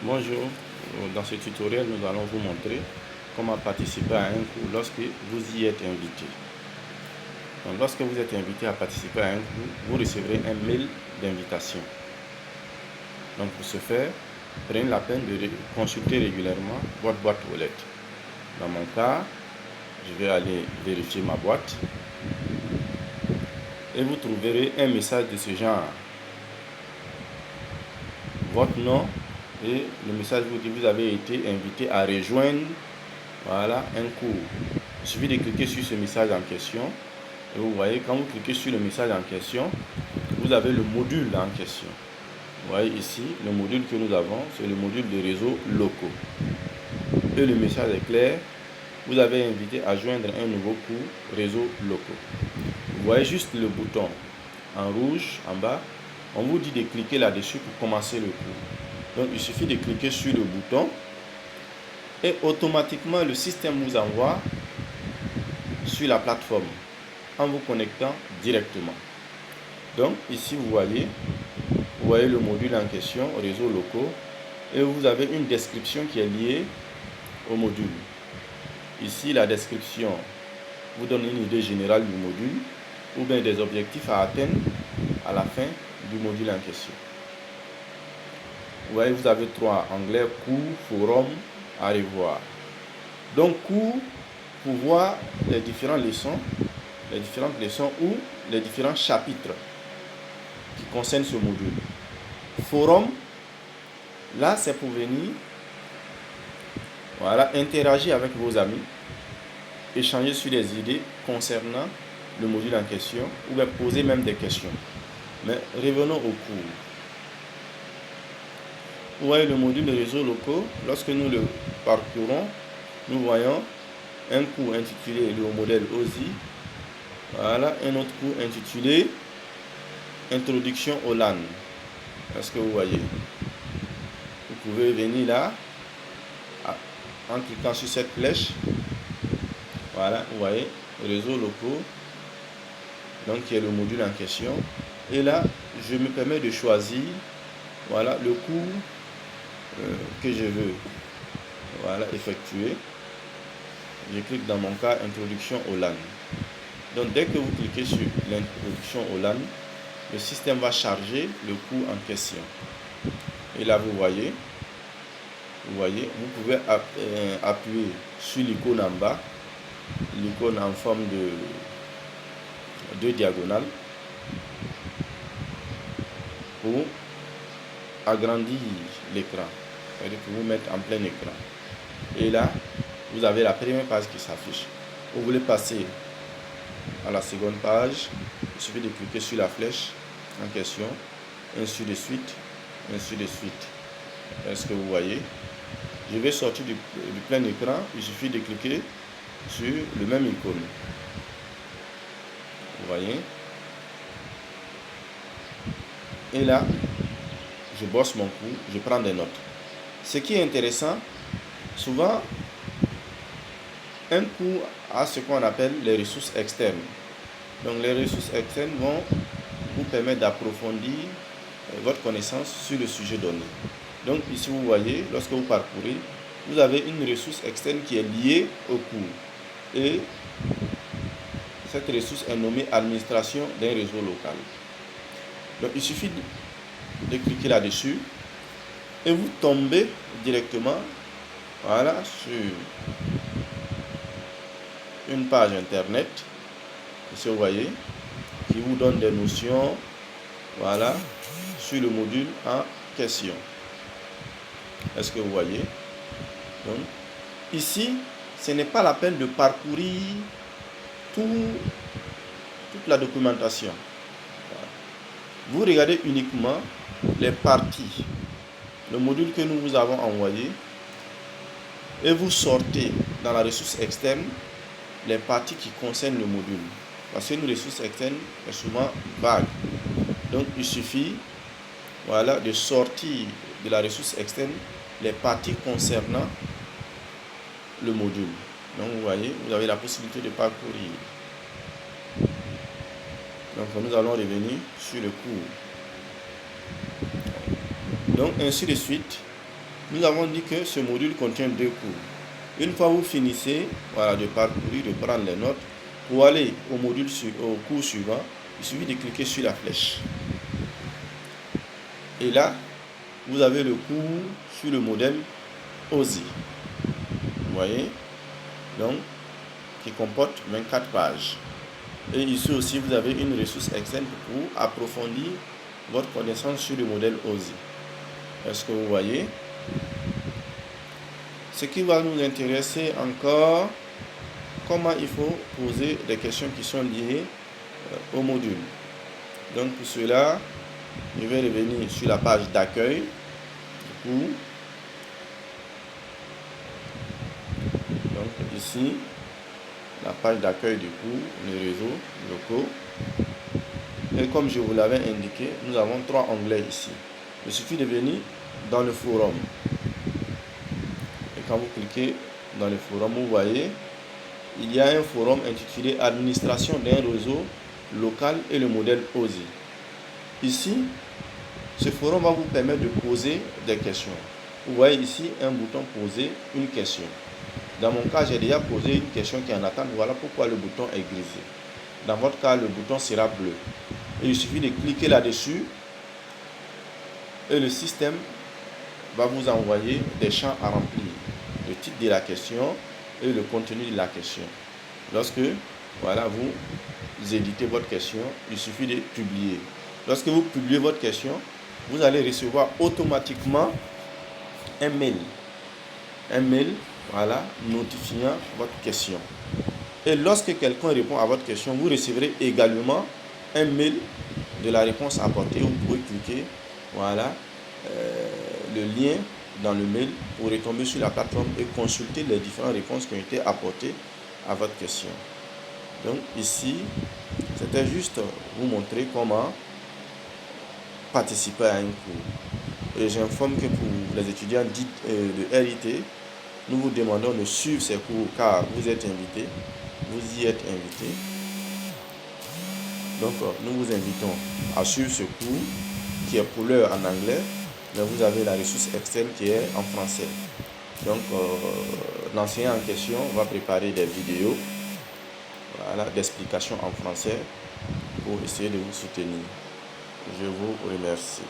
Bonjour, dans ce tutoriel nous allons vous montrer comment participer à un cours lorsque vous y êtes invité. Donc, lorsque vous êtes invité à participer à un cours, vous recevrez un mail d'invitation. Donc pour ce faire, prenez la peine de consulter régulièrement votre boîte aux lettres. Dans mon cas, je vais aller vérifier ma boîte et vous trouverez un message de ce genre. Votre nom et le message vous dit que vous avez été invité à rejoindre un cours. Il suffit de cliquer sur ce message en question et vous voyez, quand vous cliquez sur le message en question, vous avez le module en question. Vous voyez ici, le module que nous avons, c'est le module de réseaux locaux. Et le message est clair, vous avez invité à joindre un nouveau cours réseaux locaux. Vous voyez juste le bouton en rouge en bas, on vous dit de cliquer là-dessus pour commencer le cours. Donc il suffit de cliquer sur le bouton et automatiquement le système vous envoie sur la plateforme en vous connectant directement. Donc ici vous voyez le module en question, réseaux locaux, et vous avez une description qui est liée au module. Ici la description vous donne une idée générale du module ou bien des objectifs à atteindre à la fin du module en question. Vous voyez, vous avez 3 anglais, cours, forum, à revoir. Donc cours pour voir les différentes leçons ou les différents chapitres qui concernent ce module. Forum, là c'est pour venir interagir avec vos amis, échanger sur des idées concernant le module en question ou bien poser même des questions. Mais revenons au cours. Vous voyez le module de réseaux locaux, lorsque nous le parcourons, nous voyons un cours intitulé le modèle OSI, un autre cours intitulé Introduction au LAN. Est-ce que vous voyez? Vous pouvez venir là, en cliquant sur cette flèche, vous voyez, réseaux locaux, donc qui est le module en question. Et là, je me permets de choisir, le cours que je veux, effectuer. Je clique dans mon cas Introduction au LAN. Donc dès que vous cliquez sur l'introduction au LAN, le système va charger le cours en question. Et là vous voyez, vous pouvez appuyer sur l'icône en bas, l'icône en forme de 2 diagonales, pour agrandir l'écran, c'est-à-dire pour vous mettre en plein écran. Et là, vous avez la première page qui s'affiche. Vous voulez passer à la seconde page, il suffit de cliquer sur la flèche en question, ainsi de suite, ainsi de suite. Est-ce que vous voyez? Je vais sortir du plein écran, il suffit de cliquer sur le même icône. Vous voyez? Et là, je bosse mon cours, je prends des notes. Ce qui est intéressant, souvent, un cours a ce qu'on appelle les ressources externes. Donc les ressources externes vont vous permettre d'approfondir votre connaissance sur le sujet donné. Donc ici vous voyez, lorsque vous parcourez, vous avez une ressource externe qui est liée au cours. Et cette ressource est nommée administration d'un réseau local. Donc il suffit de cliquer là-dessus et vous tombez directement sur une page internet, ici vous voyez, qui vous donne des notions sur le module en question. Est-ce que vous voyez? Donc ici, ce n'est pas la peine de parcourir toute la documentation. Vous regardez uniquement les parties, le module que nous vous avons envoyé, et vous sortez dans la ressource externe les parties qui concernent le module. Parce qu'une ressource externe est souvent vague. Donc il suffit de sortir de la ressource externe les parties concernant le module. Donc vous voyez, vous avez la possibilité de parcourir. Donc nous allons revenir sur le cours. Donc ainsi de suite, nous avons dit que ce module contient 2 cours. Une fois vous finissez de parcourir, de prendre les notes, pour aller au cours suivant, il suffit de cliquer sur la flèche. Et là, vous avez le cours sur le modèle OSI. Vous voyez? Donc, qui comporte 24 pages. Et ici aussi, vous avez une ressource Excel pour approfondir votre connaissance sur le modèle OSI. Est-ce que vous voyez? Ce qui va nous intéresser encore, comment il faut poser des questions qui sont liées au module. Donc pour cela, je vais revenir sur la page d'accueil du cours. Donc ici, la page d'accueil du cours, les réseaux locaux. Et comme je vous l'avais indiqué, nous avons 3 onglets ici. Il suffit de venir dans le forum. Et quand vous cliquez dans le forum, vous voyez, il y a un forum intitulé Administration d'un réseau local et le modèle OSI. Ici, ce forum va vous permettre de poser des questions. Vous voyez ici un bouton poser une question. Dans mon cas, j'ai déjà posé une question qui est en attente. Voilà pourquoi le bouton est grisé. Dans votre cas, le bouton sera bleu. Et il suffit de cliquer là-dessus et le système va vous envoyer des champs à remplir. Le titre de la question et le contenu de la question. Lorsque vous éditez votre question, il suffit de publier. Lorsque vous publiez votre question, vous allez recevoir automatiquement un mail. Notifiant votre question. Et lorsque quelqu'un répond à votre question, vous recevrez également un mail de la réponse apportée. Vous pouvez cliquer le lien dans le mail pour retomber sur la plateforme et consulter les différentes réponses qui ont été apportées à votre question. Donc ici, c'était juste vous montrer comment participer à un cours. Et j'informe que pour les étudiants de RIT, nous vous demandons de suivre ces cours car vous êtes invités. Vous y êtes invités. Donc nous vous invitons à suivre ce cours qui est pour l'heure en anglais, mais vous avez la ressource Excel qui est en français. Donc l'enseignant en question va préparer des vidéos d'explications en français pour essayer de vous soutenir. Je vous remercie.